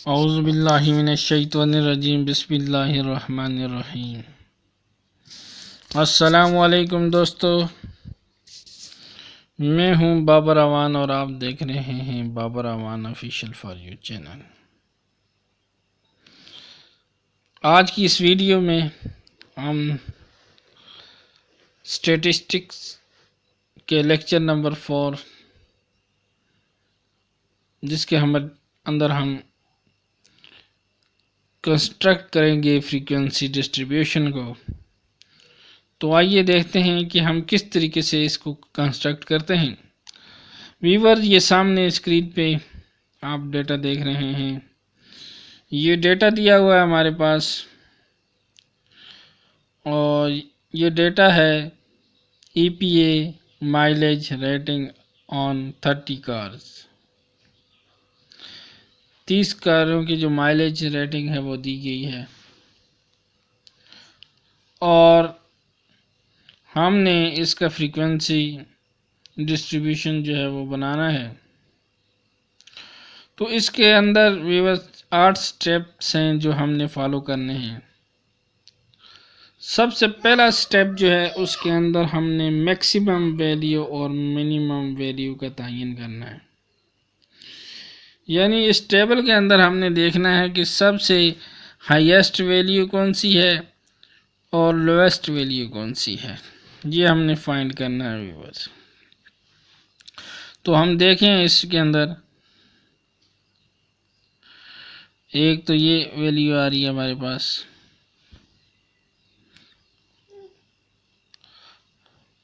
औज़ुबिल्लाहि मिनश्शैतानिर्रजीम बिस्मिल्लाहिर्रहमानिर्रहीम। अस्सलामु अलैकुम दोस्तों, मैं हूं बाबर अवान और आप देख रहे हैं Babar Awan official for you channel. आज की इस वीडियो में हम स्टैटिस्टिक्स के लेक्चर नंबर 4 जिसके अंदर हम कंस्ट्रक्ट करेंगे फ्रीक्वेंसी डिस्ट्रीब्यूशन को। तो आइए देखते हैं कि हम किस तरीके से इसको कंस्ट्रक्ट करते हैं। व्यूअर, ये सामने स्क्रीन पे आप डेटा देख रहे हैं। ये डेटा दिया हुआ है हमारे पास और ये डेटा है EPA mileage rating on 30 cars. 30 कारों की जो माइलेज रेटिंग है वो दी गई है और हमने इसका फ्रीक्वेंसी डिस्ट्रीब्यूशन जो है वो बनाना है। तो इसके अंदर व्यूअर 8 स्टेप्स हैं जो हमने फॉलो करने हैं। सबसे पहला स्टेप जो है उसके अंदर हमने मैक्सिमम वैल्यू और मिनिमम वैल्यू का तयन करना है। यानी इस टेबल के अंदर हमने देखना है कि सबसे हाईएस्ट वैल्यू कौन सी है और लोएस्ट वैल्यू कौन सी है, ये हमने फाइंड करना है व्यूअर्स। तो हम देखें इसके अंदर एक तो ये वैल्यू आ रही है हमारे पास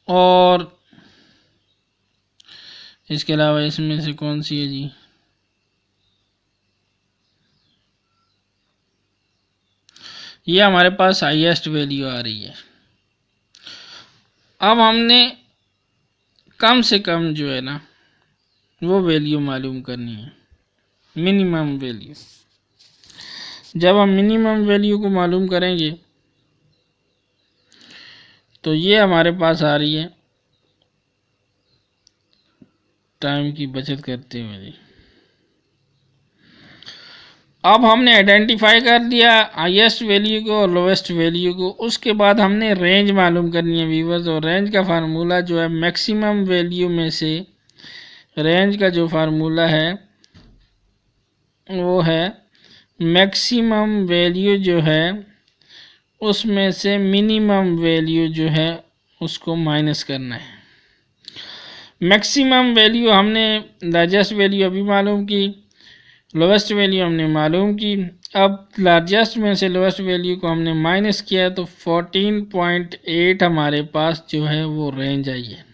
और इसके अलावा इसमें से कौन सी है जी, ये हमारे पास हाईएस्ट वैल्यू आ रही है। अब हमने कम से कम जो है ना वो वैल्यू मालूम करनी है, मिनिमम वैल्यू। जब हम मिनिमम वैल्यू को मालूम करेंगे तो ये हमारे पास आ रही है टाइम की बचत करते हुए। अब हमने आइडेंटिफाई कर दिया हाईएस्ट वैल्यू को और लोवेस्ट वैल्यू को। उसके बाद हमने रेंज मालूम करनी है व्यूअर्स, और रेंज का फार्मूला जो है मैक्सिमम वैल्यू में से रेंज का जो फार्मूला है वो है मैक्सिमम वैल्यू जो है उसमें से मिनिमम वैल्यू जो है उसको माइनस करना है। मैक्सिमम वैल्यू हमने लार्जेस्ट वैल्यू अभी मालूम की, लोवेस्ट वैल्यू हमने मालूम की। अब लार्जेस्ट में से लोवेस्ट वैल्यू को हमने माइनस किया तो 14.8 हमारे पास जो है वो रेंज आई है।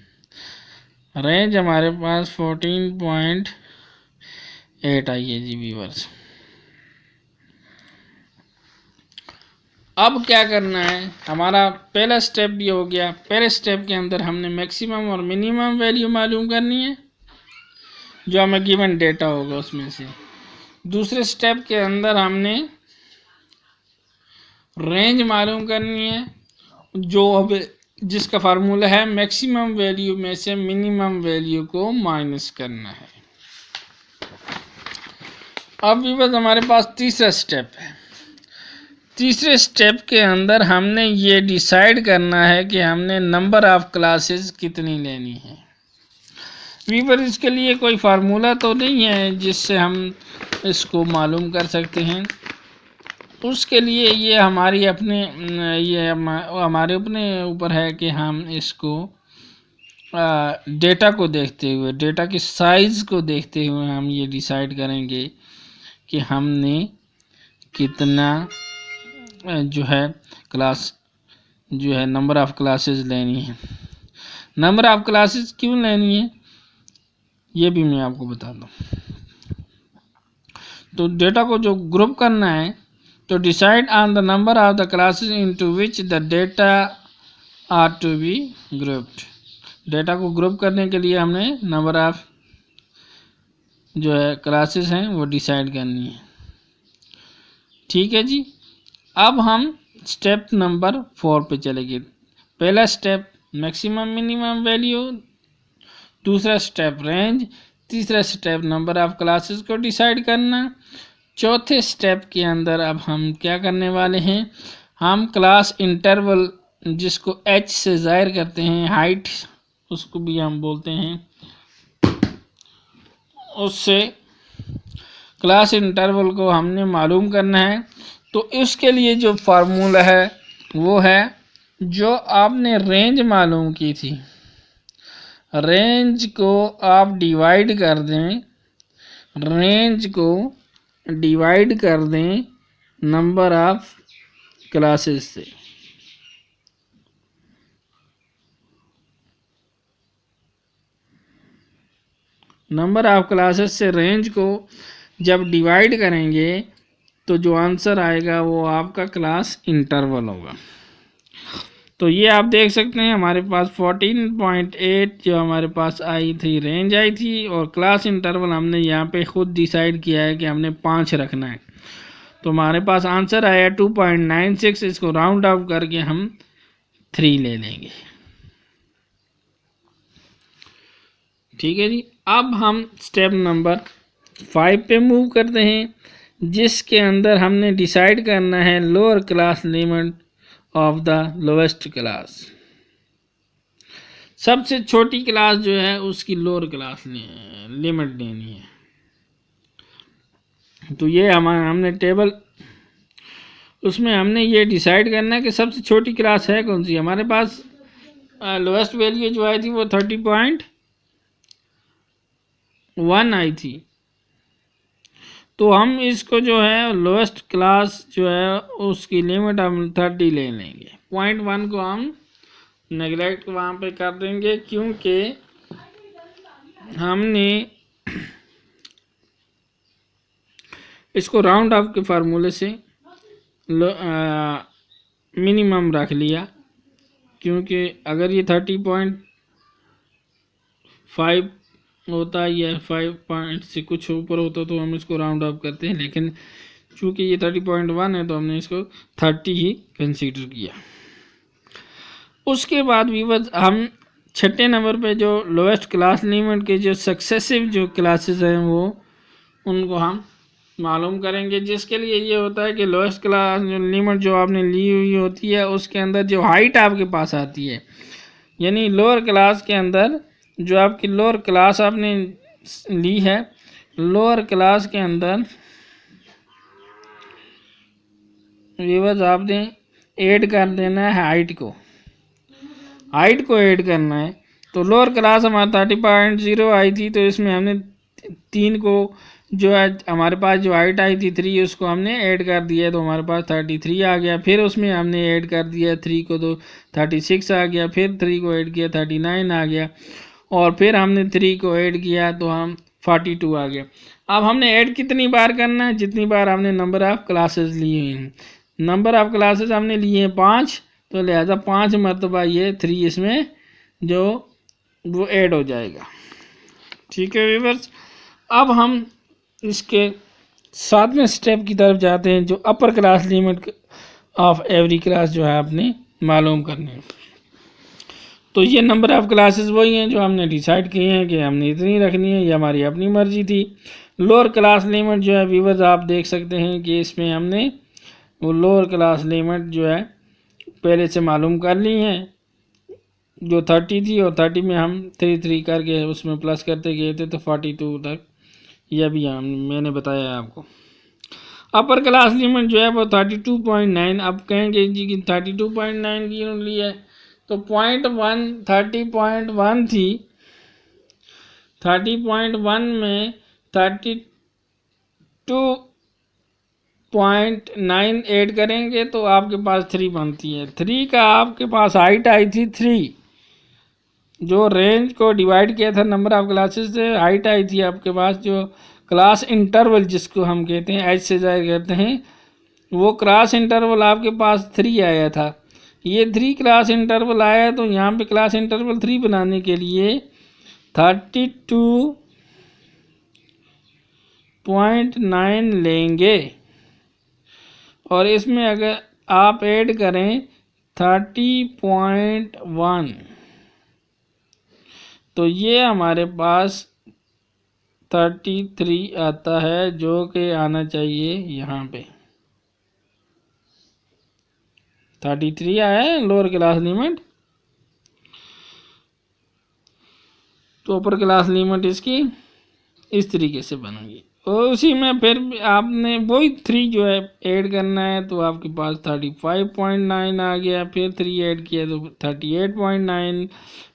रेंज हमारे पास 14.8 आई है जी व्यूअर्स। अब क्या करना है, हमारा पहला स्टेप भी हो गया। पहले स्टेप के अंदर हमने मैक्सिमम और मिनिमम वैल्यू मालूम करनी है जो हमें गिवन डेटा होगा उसमें से। दूसरे स्टेप के अंदर हमने रेंज मालूम करनी है जो अब जिसका फार्मूला है मैक्सिमम वैल्यू में से मिनिमम वैल्यू को माइनस करना है। अब भी बस हमारे पास तीसरा स्टेप है। तीसरे स्टेप के अंदर हमने ये डिसाइड करना है कि हमने नंबर ऑफ क्लासेस कितनी लेनी है। वीवर इसके लिए कोई फार्मूला तो नहीं है जिससे हम इसको मालूम कर सकते हैं। उसके लिए ये हमारी अपने ये हमारे अपने ऊपर है कि हम इसको डेटा को देखते हुए, डेटा की साइज़ को देखते हुए हम ये डिसाइड करेंगे कि हमने कितना जो है क्लास जो है नंबर ऑफ़ क्लासेस लेनी है। नंबर ऑफ़ क्लासेस क्यों लेनी है ये भी मैं आपको बता दूं। तो डेटा को जो ग्रुप करना है तो decide on the number of the classes into which the data are to be grouped. Data को ग्रुप करने के लिए हमने नंबर ऑफ जो है क्लासेस हैं वो डिसाइड करनी है। ठीक है जी। अब हम स्टेप नंबर 4 पे चलेंगे। पहला स्टेप मैक्सिमम मिनिमम वैल्यू, दूसरा स्टेप रेंज, तीसरा स्टेप नंबर ऑफ क्लासेस को डिसाइड करना, चौथे स्टेप के अंदर अब हम क्या करने वाले हैं, हम क्लास इंटरवल जिसको h से जाहिर करते हैं, हाइट उसको भी हम बोलते हैं, उससे क्लास इंटरवल को हमने मालूम करना है। तो इसके लिए जो फार्मूला है वो है जो आपने रेंज मालूम की थी, रेंज को आप डिवाइड कर दें, रेंज को डिवाइड कर दें नंबर ऑफ क्लासेस से। नंबर ऑफ क्लासेस से रेंज को जब डिवाइड करेंगे तो जो आंसर आएगा वो आपका क्लास इंटरवल होगा। तो ये आप देख सकते हैं हमारे पास 14.8 जो हमारे पास आई थी, रेंज आई थी, और क्लास इंटरवल हमने यहाँ पे खुद डिसाइड किया है कि हमने 5 रखना है। तो हमारे पास आंसर आया 2.96। इसको राउंड ऑफ करके हम 3 ले लेंगे। ठीक है जी। अब हम स्टेप नंबर 5 पे मूव करते हैं, जिसके अंदर हमने डिसाइड करना है lower class limit of the lowest class. सबसे छोटी क्लास जो है उसकी लोअर क्लास लिमिट लेनी है। तो ये हमने टेबल, उसमें हमने ये डिसाइड करना है कि सबसे छोटी क्लास है कौन सी। हमारे पास लोवेस्ट वैल्यू जो आई थी वो 30.1 आई थी। तो हम इसको जो है लोएस्ट क्लास जो है उसकी लिमिट हम 30 ले लेंगे। 0.1 को हम नेगलेक्ट वहाँ पे कर देंगे, क्योंकि हमने इसको राउंड ऑफ के फार्मूले से मिनिमम रख लिया, क्योंकि अगर ये 30.5 होता है या 5 पॉइंट से कुछ ऊपर होता तो हम इसको राउंड ऑफ करते हैं, लेकिन चूंकि ये 30.1 है तो हमने इसको 30 ही कंसीडर किया। उसके बाद व्यूअर्स हम छठे नंबर पे जो लोएस्ट क्लास लिमिट के जो सक्सेसिव जो क्लासेस हैं वो उनको हम मालूम करेंगे, जिसके लिए ये होता है कि लोएस्ट क्लास लिमिट जो आपने ली हुई होती है उसके अंदर जो हाइट आपके पास आती है, यानी लोअर क्लास के अंदर जो आपकी लोअर क्लास आपने ली है, लोअर क्लास के अंदर व्यूअर्स आपने ऐड कर देना है हाइट को, हाइट को ऐड करना है। तो लोअर क्लास हमारा 30.0 आई थी, तो इसमें हमने 3 को जो है हमारे पास जो हाइट आई थी 3 उसको हमने ऐड कर दिया, तो हमारे पास 33 आ गया। फिर उसमें हमने ऐड कर दिया 3 को तो 36 आ गया, फिर 3 को ऐड किया 39 आ गया, और फिर हमने 3 को ऐड किया तो हम 42 आ गया। अब हमने ऐड कितनी बार करना है, जितनी बार हमने नंबर ऑफ़ क्लासेस लिए हैं। नंबर ऑफ़ क्लासेस हमने लिए हैं 5, तो लिहाजा 5 मरतबा ये 3 इसमें जो वो ऐड हो जाएगा। ठीक है व्यूअर्स। अब हम इसके 7वें स्टेप की तरफ जाते हैं, जो upper class limit of every class जो है आपने मालूम करनी है। तो ये नंबर ऑफ़ क्लासेस वही हैं जो हमने डिसाइड किए हैं कि हमने इतनी रखनी है, ये हमारी अपनी मर्जी थी। लोअर क्लास लिमिट जो है व्यूअर्स आप देख सकते हैं कि इसमें हमने वो लोअर क्लास लिमिट जो है पहले से मालूम कर ली है, जो 30 थी, और 30 में हम 3 करके उसमें प्लस करते गए थे तो 42 तक यह भी मैंने बताया है आपको। अपर क्लास लिमिट जो है वो 32.9। अब कहेंगे जी कि 32.9 की ली है, तो 0.1 30.1 थी, 30.1 में 32.9 ऐड करेंगे तो आपके पास 3 बनती है। 3 का आपके पास हाइट आई थी 3, जो रेंज को डिवाइड किया था नंबर ऑफ क्लासेस से, हाइट आई थी आपके पास जो क्लास इंटरवल जिसको हम कहते हैं, एच से जाहिर करते हैं, वो क्लास इंटरवल आपके पास 3 आया था। ये 3 क्लास इंटरवल आया, तो यहाँ पे क्लास इंटरवल 3 बनाने के लिए 32.9 लेंगे, और इसमें अगर आप ऐड करें 30.1 तो ये हमारे पास 33 आता है, जो कि आना चाहिए यहाँ पे 33 आया है लोअर क्लास लिमिट। तो अपर क्लास लिमिट इसकी इस तरीके से बनेगी, और उसी में फिर आपने वही 3 जो है ऐड करना है, तो आपके पास 35.9 आ गया, फिर 3 ऐड किया तो 38.9,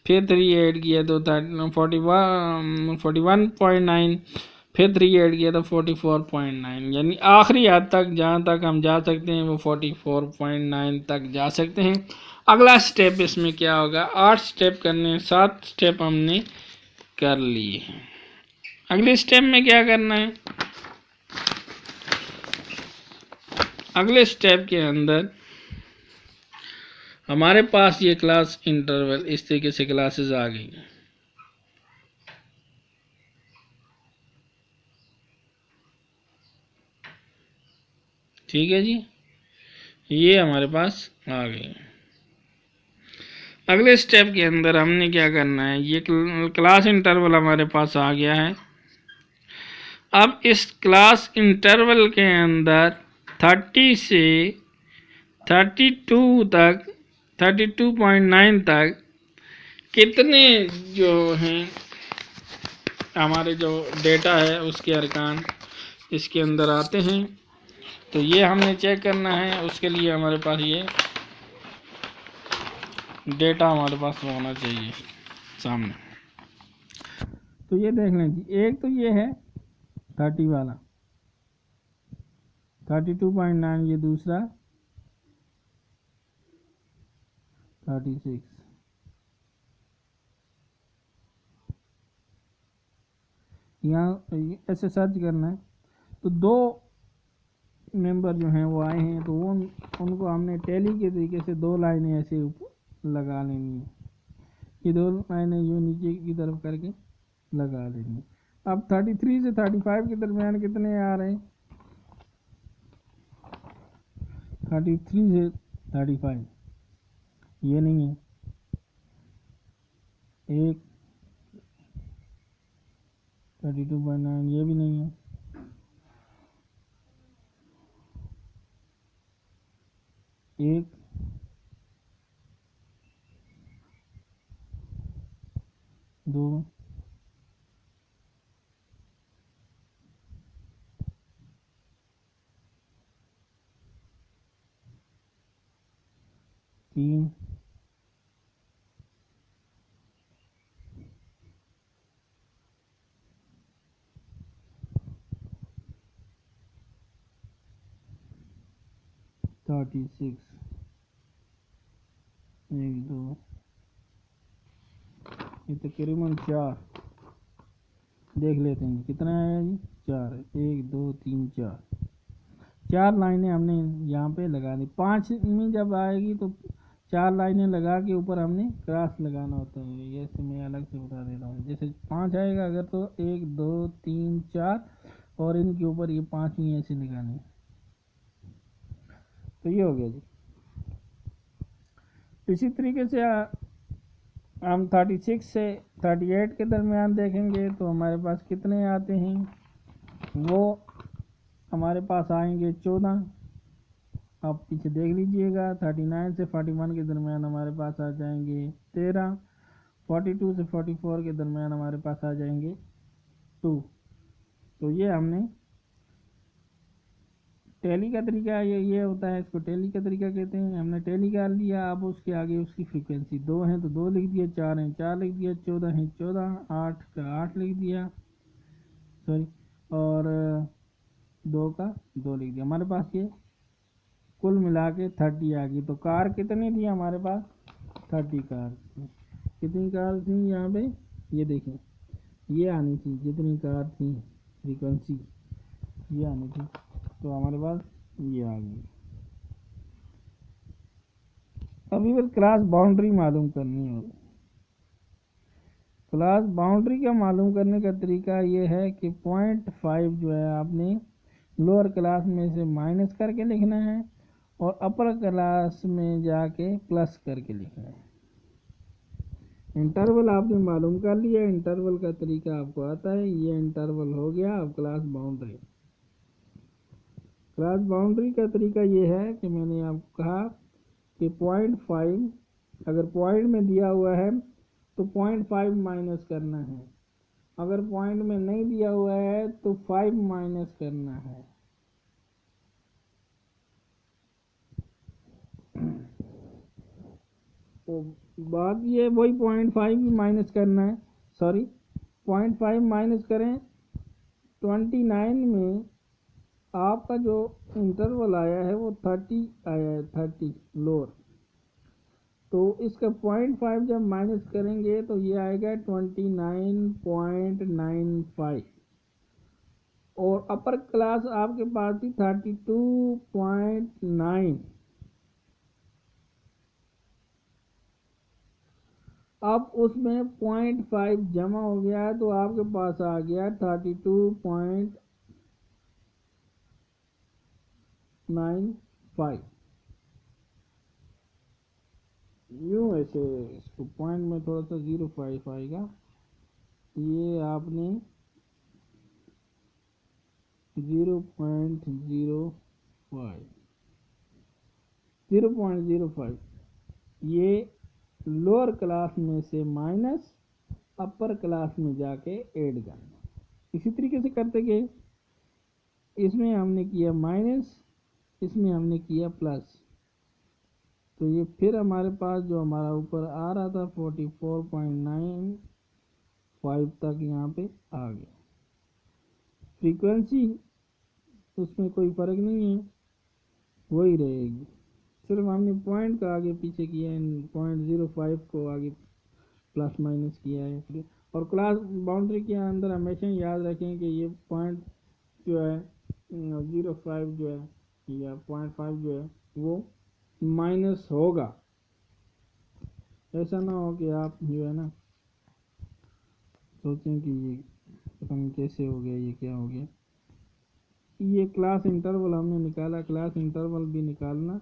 फिर 3 ऐड किया तो 41.9, फिर 3 ऐड किया तो 44.9, यानी आखिरी हद तक जहाँ तक हम जा सकते हैं वो 44.9 तक जा सकते हैं। अगला स्टेप इसमें क्या होगा, 8 स्टेप करने हैं, 7 स्टेप हमने कर लिए हैं। अगले स्टेप में क्या करना है, अगले स्टेप के अंदर हमारे पास ये क्लास इंटरवल इस तरीके से क्लासेस आ गई, ठीक है जी, ये हमारे पास आ गई। अगले स्टेप के अंदर हमने क्या करना है, ये क्लास इंटरवल हमारे पास आ गया है। अब इस क्लास इंटरवल के अंदर 30 से 32 तक 32.9 तक कितने जो हैं हमारे जो डेटा है उसके अरकान इसके अंदर आते हैं, तो ये हमने चेक करना है। उसके लिए हमारे पास ये डेटा हमारे पास होना चाहिए सामने। तो ये देख लें जी, एक तो ये है 30 वाला 32.9, ये दूसरा 36, यहाँ ऐसे सर्च करना है। तो 2 मेंबर जो हैं वो आए हैं, तो उनको हमने टैली के तरीके से 2 लाइनें ऐसे ऊपर लगा लेनी है, ये 2 लाइनें यूँ नीचे की तरफ करके लगा लेनी है। अब 33 से 35 के दरमियान कितने आ रहे हैं, 33 से 35 ये नहीं है, एक 32.9 ये भी नहीं है, एक 2 3 36 1 2 ये तकरीबन 4 देख लेते हैं कितना आया जी, 4 1 2 3 4 लाइनें हमने यहाँ पे लगा दी। 5 में जब आएगी तो 4 लाइनें लगा के ऊपर हमने क्रॉस लगाना होता है, ये मैं अलग से बता देता हूँ। जैसे 5 आएगा अगर तो 1 2 3 4 और इनके ऊपर ये 5वीं ऐसे लगानी है, तो ये हो गया जी। इसी तरीके से हम 36 से 38 के दरमियान देखेंगे तो हमारे पास कितने आते हैं, वो हमारे पास आएंगे 14। आप पीछे देख लीजिएगा, 39 से 41 के दरमियान हमारे पास आ जाएंगे 13, 42 से 44 के दरमियान हमारे पास आ जाएंगे 2। तो ये हमने टैली का तरीका ये होता है, इसको टैली का तरीका कहते हैं। हमने टैली कर लिया, अब उसके आगे उसकी फ्रीक्वेंसी 2 है तो 2 लिख दिया, 4 है 4 लिख दिया, 14 है 14, 8 का 8 लिख दिया, सॉरी, और 2 का 2 लिख दिया। हमारे पास ये कुल मिला के 30 आ गई। तो कार कितनी थी हमारे पास, 30 कार थी। कितनी कार थी यहाँ पे, ये देखें, ये आनी थी, जितनी कार थी फ्रीक्वेंसी ये आनी थी, तो हमारे पास ये आ गई। अभी फिर क्लास बाउंड्री मालूम करनी होगी। क्लास बाउंड्री का मालूम करने का तरीका ये है कि 0.5 जो है आपने लोअर क्लास में से माइनस करके लिखना है और अपर क्लास में जाके प्लस करके लिखना है। इंटरवल आपने मालूम कर लिया, इंटरवल का तरीका आपको आता है। ये इंटरवल हो गया। अब क्लास बाउंड्री, क्लास बाउंड्री का तरीका ये है कि मैंने आपको कहा कि 0.5 अगर पॉइंट में दिया हुआ है तो 0.5 माइनस करना है, अगर पॉइंट में नहीं दिया हुआ है तो 5 माइनस करना है। तो बात ये वही 0.5 भी माइनस करना है, सॉरी 0.5 माइनस करें 29 में आपका जो इंटरवल आया है वो 30 आया है, 30 लोअर। तो इसका 0.5 जब माइनस करेंगे तो ये आएगा 29.95 और अपर क्लास आपके पास थी 32.9। अब उसमें 0.5 जमा हो गया है तो आपके पास आ गया 32.95। यूँ ऐसे इसको पॉइंट में थोड़ा सा 0.5 आएगा, ये आपने 0.05 ये लोअर क्लास में से माइनस अपर क्लास में जाके ऐड करना। इसी तरीके से करते गए, इसमें हमने किया माइनस, इसमें हमने किया प्लस, तो ये फिर हमारे पास जो हमारा ऊपर आ रहा था 44.95 तक यहाँ पे आ गया। फ्रीक्वेंसी उसमें कोई फ़र्क नहीं है, वही रहेगी, सिर्फ हमने पॉइंट का आगे पीछे किया है, 0.05 को आगे प्लस माइनस किया है। और क्लास बाउंड्री के अंदर हमेशा याद रखें कि ये पॉइंट जो है 0.5 जो है या 0.5 जो है वो माइनस होगा। ऐसा ना हो कि आप जो है ना सोचें कि ये पता नहीं कैसे हो गया, ये क्या हो गया। ये क्लास इंटरवल हमने निकाला, क्लास इंटरवल भी निकालना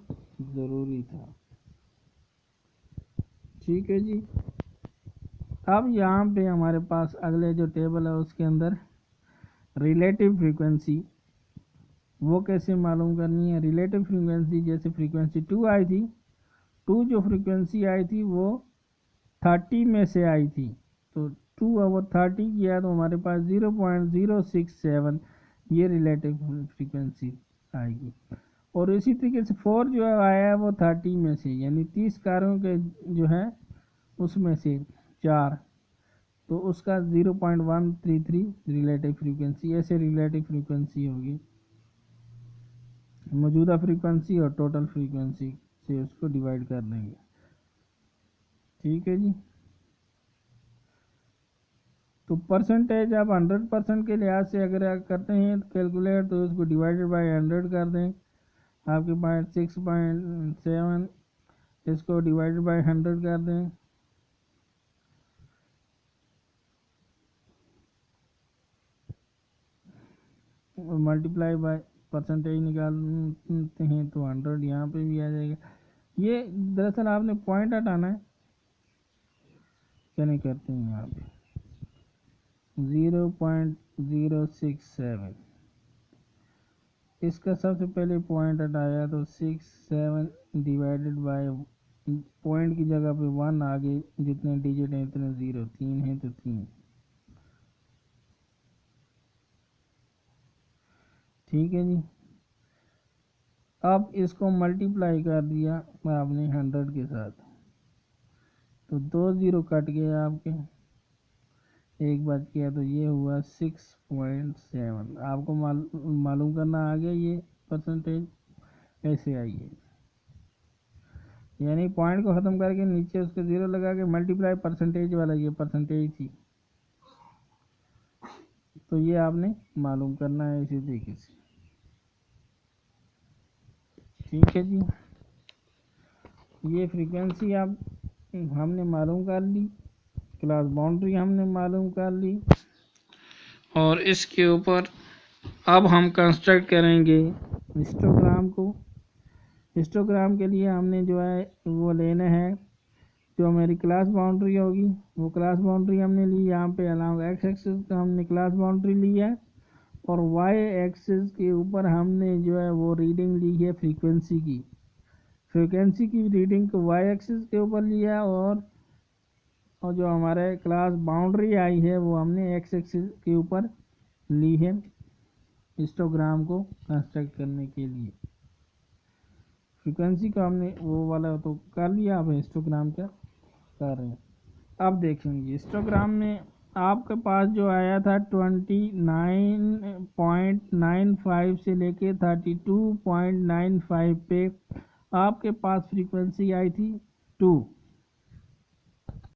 ज़रूरी था। ठीक है जी। अब यहाँ पे हमारे पास अगले जो टेबल है उसके अंदर रिलेटिव फ्रीक्वेंसी, वो कैसे मालूम करनी है। रिलेटिव फ्रीक्वेंसी, जैसे फ्रीक्वेंसी 2 आई थी, 2 जो फ्रीक्वेंसी आई थी वो 30 में से आई थी, तो 2/30 किया तो हमारे पास 0.067 ये रिलेटिव फ्रीक्वेंसी आएगी। और इसी तरीके से 4 जो आया है वो 30 में से, यानी 30 कार्यों के जो है उसमें से 4, तो उसका 0.133 रिलेटिव फ्रीक्वेंसी। ऐसे रिलेटिव फ्रीक्वेंसी होगी, मौजूदा फ्रीक्वेंसी और टोटल फ्रीक्वेंसी से उसको डिवाइड कर देंगे। ठीक है जी। तो परसेंटेज आप 100% के लिहाज से अगर करते हैं कैलकुलेट, तो उसको डिवाइडेड बाय 100 कर दें, आपके पास 6.7, इसको डिवाइडेड बाय 100 कर दें, और मल्टीप्लाई बाय परसेंटेज निकालते हैं तो 100 यहाँ पे भी आ जाएगा। ये दरअसल आपने पॉइंट हटाना है, क्या नहीं करते हैं यहाँ पे 0.067, इसका सबसे पहले पॉइंट हटाया तो 67 डिवाइडेड बाय पॉइंट की जगह पे 1 आगे जितने डिजिट हैं इतने 0, 3 है तो 3। ठीक है जी। अब इसको मल्टीप्लाई कर दिया आपने 100 के साथ, तो 2 0 कट गए आपके, एक बच गया, तो ये हुआ 6.7। आपको मालूम करना आ गया ये परसेंटेज ऐसे आई है, यानी पॉइंट को ख़त्म करके नीचे उसके 0 लगा के मल्टीप्लाई परसेंटेज वाला ये परसेंटेज थी, तो ये आपने मालूम करना है इसी तरीके से। ठीक है जी। ये फ्रीक्वेंसी आप हमने मालूम कर ली, क्लास बाउंड्री हमने मालूम कर ली, और इसके ऊपर अब हम कंस्ट्रक्ट करेंगे हिस्टोग्राम को। हिस्टोग्राम के लिए हमने जो है वो लेना है जो मेरी क्लास बाउंड्री होगी वो क्लास बाउंड्री हमने ली। यहाँ पे अलाउंग एक्स एक्सिस का हमने क्लास बाउंड्री ली है और वाई एक्सिस के ऊपर हमने जो है वो रीडिंग ली है फ्रीक्वेंसी की। फ्रीक्वेंसी की रीडिंग को वाई एक्सिस के ऊपर लिया और जो हमारे क्लास बाउंड्री आई है वो हमने एक्स एक्सिस के ऊपर ली है हिस्टोग्राम को कंस्ट्रक्ट करने के लिए। फ्रीक्वेंसी का हमने वो वाला तो कर लिया, अब हिस्टोग्राम का कर रहे हैं। अब देखेंगे हिस्टोग्राम में आपके पास जो आया था 29.95 से लेके 32.95 पे आपके पास फ्रीक्वेंसी आई थी 2।